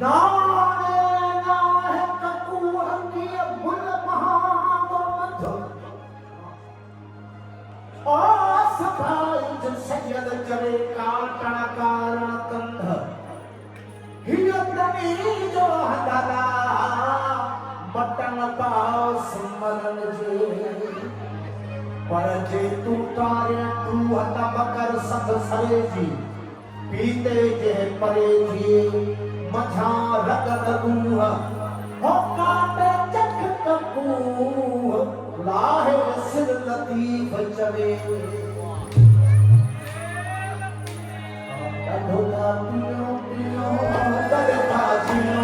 नाने नाहे कपूहनी बुल महामद ओ सफाई सैयद चले काटण कारण कंध हियतनी जो हदला बटन पाव सिमरन जे पर जे तू तारे तू हता बकर सब सरे जी पीते जे परे जी मझा रगत रूह हो काटे चख कपूह लाहे सिर लतीफ चले ढोला पियो पियो दरता जियो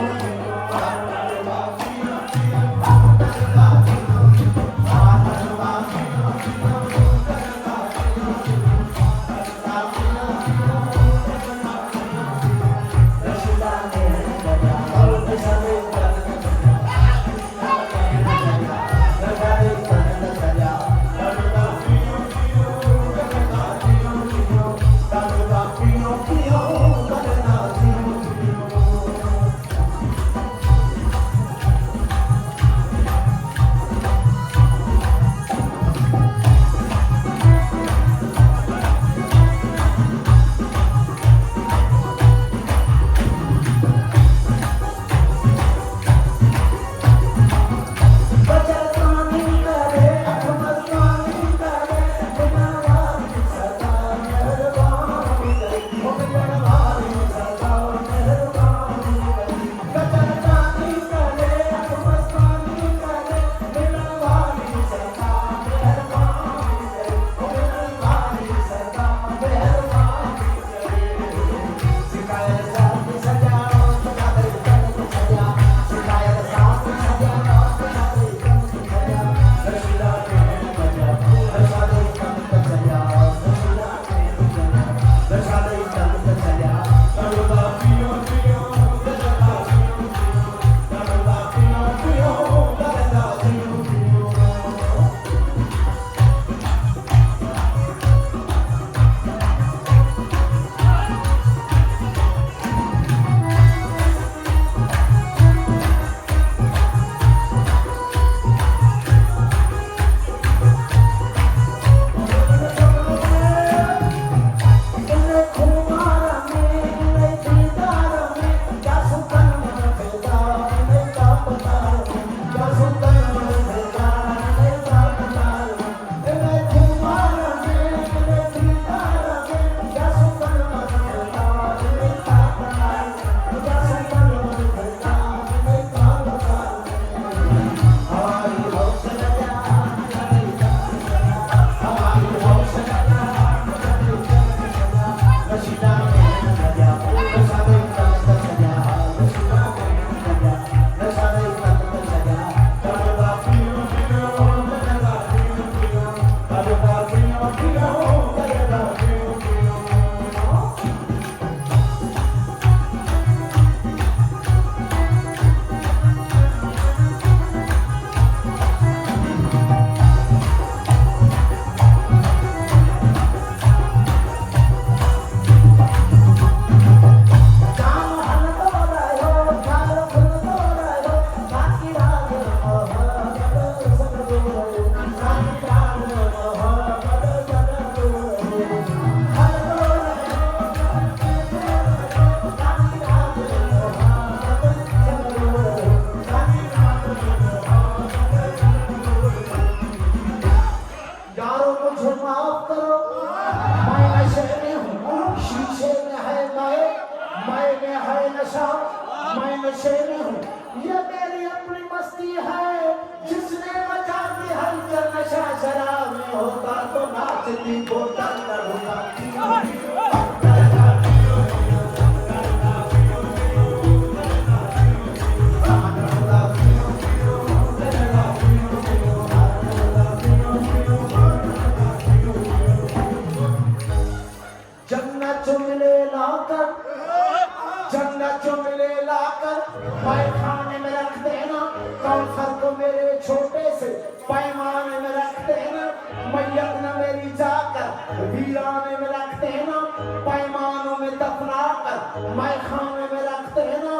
मैं नशे में हूँ, ये मेरी अपनी मस्ती है, जिसने मचा दी हलचल नशा शराब में होता तो नाचती बोतल न उठाती। जन्नत जो मिले लाकर पैखाने में रख देना, कौसर को मेरे छोटे से पैमाने में रख देना, मैयत न मेरी जाकर वीराने में रख देना, पैमानों में दफना कर मैं खाने में रख देना।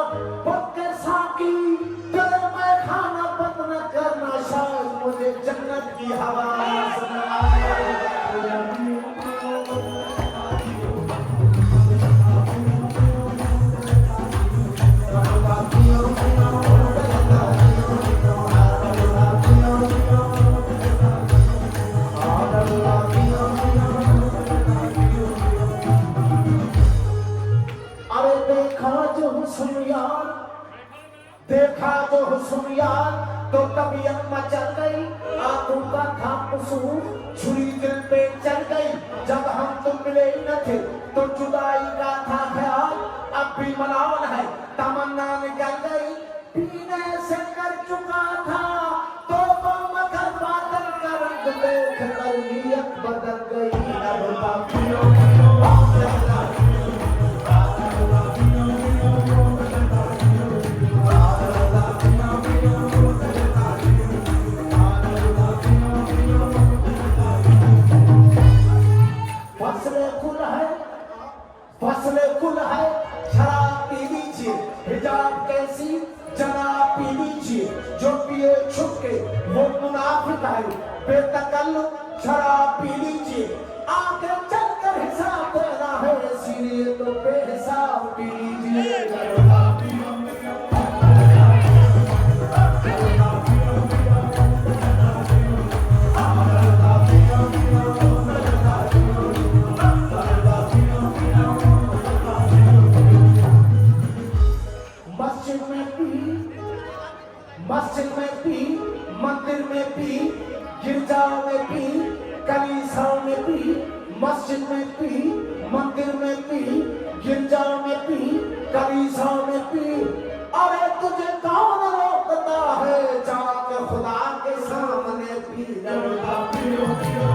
हुस्न यार, देखा जो हुस्न यार तो तबीयत मचल गई, आंखों का था कसूर, छुरी दिल पे चल गई, जब हम तुम मिले न थे तो जुदाई का था ख्याल, अब भी मलाल है तमन्ना निकल गई, पीने से कर चुका था तो मगर बादल का रंग देख कर नीयत बदल गई, अब पियो फसले कुल है, शराब पी लीजिए, हिजाब कैसी जनाब पी लीजिए, जो पिए छुप के वो मुनाफिक है, बेतकल्लुफ शराब पी लीजिए, आगे चलकर हिसाब देना है, इसीलिए तो बेहिसाब पी लीजिए। मस्जिद में पी, मंदिर में पी, गिरजाओं में पी, कलीसियाओं में पी, मस्जिद में पी, मंदिर में पी, गिरजाओं में पी, कलीसियाओं में पी, अरे तुझे कौन रोकता है, जाके खुदा के सामने पी, पियो पियो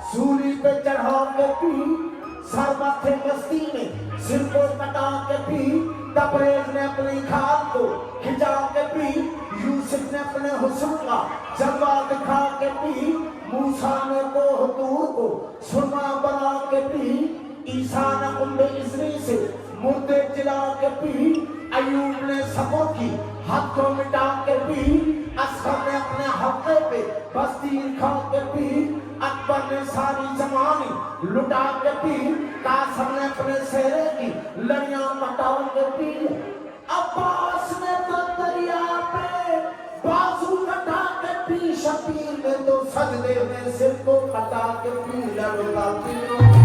सूली पे चढ़ा के पी, सरमथे मस्ती में सिर को कटा के पी, तबरेज ने अपनी खाल को खिंचा के पी, यूसुफ ने अपने हुस्न का जलवा दिखा के पी, मूसा ने कोहतूर को सुरमा बना के पी, ईसा ने उम्मे इस्री से मुर्दे जिला के पी, अयूब ने सबों की हद को मिटा के पी, असगर ने अपने हफ्ते पे बस्ती खा के पी, अकबर ने सारी जमानी लुटा के पी, कासम ने अपने सेहरे की लड़ियां मटा के पी, अब्बास ने तो दरिया पे बाजू कटा के पी, शबीर ने तो सजदे में सिर को कटा के पी, लड़का पी।